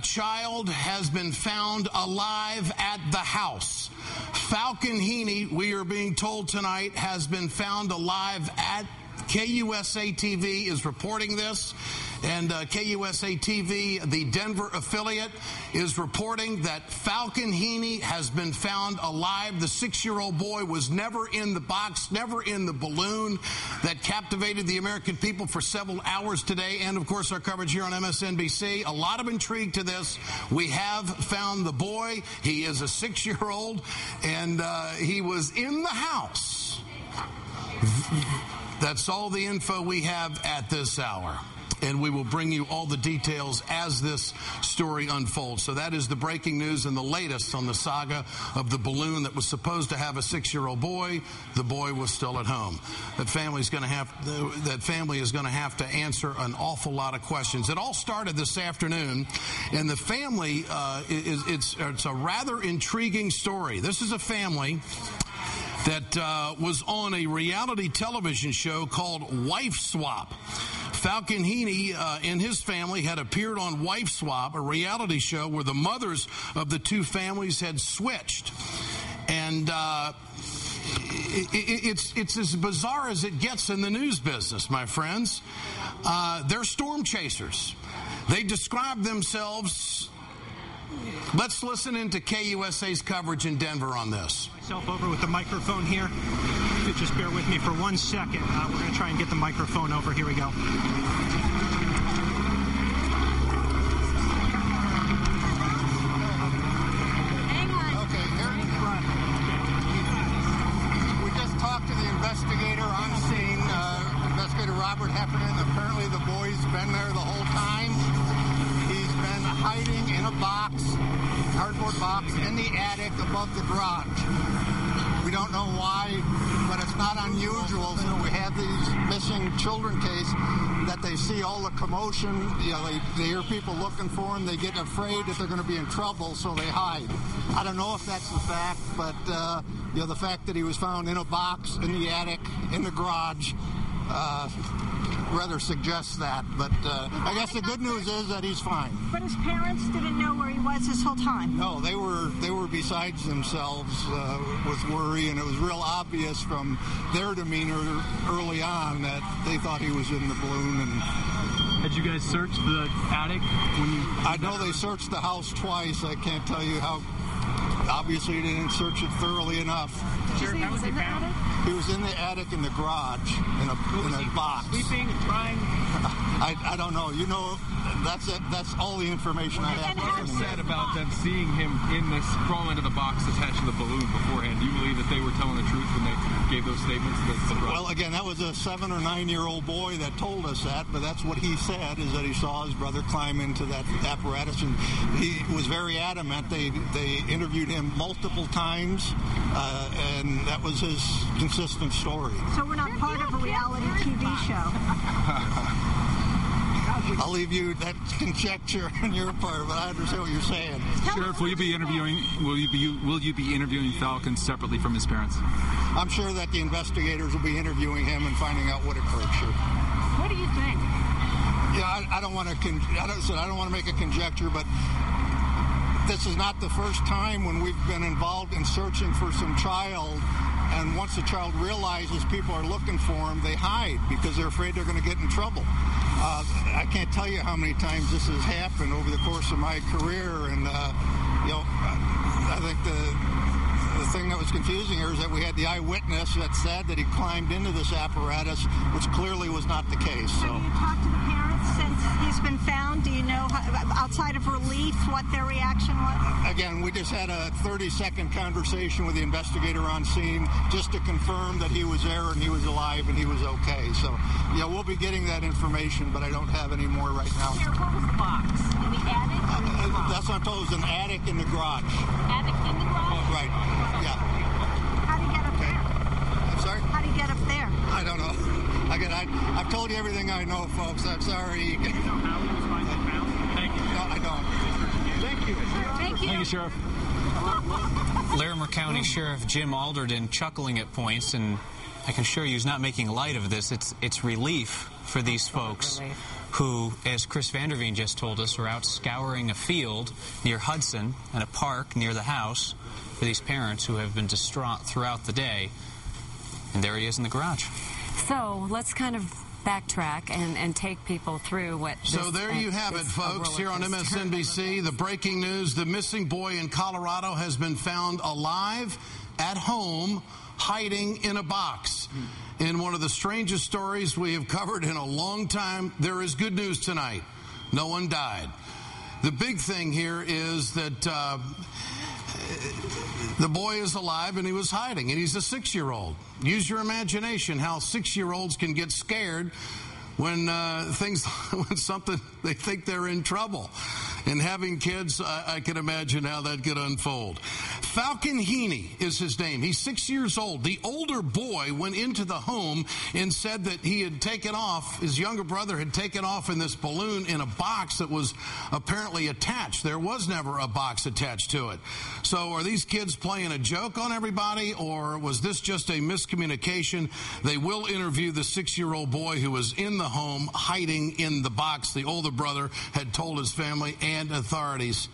child has been found alive at the house. Falcon Heaney, we are being told tonight, has been found alive at KUSA-TV is reporting this. And KUSA-TV, the Denver affiliate, is reporting that Falcon Heaney has been found alive. The 6-year-old boy was never in the box, never in the balloon that captivated the American people for several hours today. And, of course, our coverage here on MSNBC. A lot of intrigue to this. We have found the boy. He is a 6-year-old, and he was in the house. That's all the info we have at this hour. And we will bring you all the details as this story unfolds. So that is the breaking news and the latest on the saga of the balloon that was supposed to have a 6-year-old boy. The boy was still at home. That family is going to have to answer an awful lot of questions. It all started this afternoon, and the family it's a rather intriguing story. This is a family that was on a reality television show called Wife Swap. Falcon Heaney and his family had appeared on Wife Swap, a reality show where the mothers of the two families had switched. And it's as bizarre as it gets in the news business, my friends. They're storm chasers. They describe themselves. Let's listen into KUSA's coverage in Denver on this. Myself over with the microphone here. If you just bear with me for 1 second. We're going to try and get the microphone over. Here we go. Hang on. Okay, here. We just talked to the investigator on scene, Investigator Robert Heffernan. Apparently the boy's been there the whole time. He's been hiding in a box, cardboard box, in the attic above the garage. We don't know why, but it's not unusual. So we have these missing children case that they see all the commotion. You know, they hear people looking for them. They get afraid that they're going to be in trouble, so they hide. I don't know if that's the fact, but you know, the fact that he was found in a box in the attic in the garage rather suggests that, but I guess the good news is that he's fine. But his parents didn't know where he was this whole time? No, they were besides themselves with worry, and it was real obvious from their demeanor early on that they thought he was in the balloon. And had you guys searched the attic when you? I know they searched the house twice. I can't tell you how. Obviously, they didn't search it thoroughly enough. Sure, how was he found? He was in the attic in the garage in a box. Sleeping, crying? I don't know. You know, that's it. That's all the information I have. What was said about them seeing him in this crawl into the box attached to the balloon beforehand? Do you believe that they were telling the truth when they gave those statements? Well, again, that was a 7 or 9-year-old boy that told us that, but that's what he said, is that he saw his brother climb into that apparatus, and he was very adamant. They interviewed him multiple times, and that was his consistent story. So we're not part of a reality TV show. I'll leave you that conjecture on your part, but I understand what you're saying. Sheriff, will you be interviewing Falcon separately from his parents? I'm sure that the investigators will be interviewing him and finding out what occurred. Sure. What do you think? Yeah, I don't want to make a conjecture, but this is not the first time when we've been involved in searching for some child. And once the child realizes people are looking for him, they hide because they're afraid they're going to get in trouble. I can't tell you how many times this has happened over the course of my career. And, you know, I think the thing that was confusing here is that we had the eyewitness that said that he climbed into this apparatus, which clearly was not the case. So, have you talked to the parents since he's been found? Do you know, outside of relief, what their reaction was? Again, we just had a 30-second conversation with the investigator on scene just to confirm that he was there and he was alive and he was okay. So, yeah, we'll be getting that information, but I don't have any more right now. Here, what was the box? In the attic? That's what I'm told. It was an attic in the garage. Attic in the garage? Oh, right. Yeah. How do you get up there? I'm sorry? How do you get up there? I don't know. Again, I've told you everything I know, folks. I'm sorry. Do you know how he was finally found? Thank you. No, I don't. Thank you. Thank you. Thank you, Sheriff. Larimer County Sheriff Jim Alderton chuckling at points, and I can assure you he's not making light of this. It's relief for these folks who, as Chris Vanderveen just told us, were out scouring a field near Hudson and a park near the house for these parents who have been distraught throughout the day. And there he is in the garage. So let's kind of backtrack and take people through what So there you have it, folks, here on MSNBC. The breaking news: the missing boy in Colorado has been found alive at home, hiding in a box. In one of the strangest stories we have covered in a long time, there is good news tonight. No one died. The big thing here is that the boy is alive and he was hiding, and he's a 6-year-old. Use your imagination how 6-year-olds can get scared when when something, they think they're in trouble. And having kids, I can imagine how that could unfold. Falcon Heaney is his name. He's 6 years old. The older boy went into the home and said that he had taken off, his younger brother had taken off in this balloon in a box that was apparently attached. There was never a box attached to it. So are these kids playing a joke on everybody, or was this just a miscommunication? They will interview the 6-year-old boy who was in the home hiding in the box, the older brother had told his family and authorities.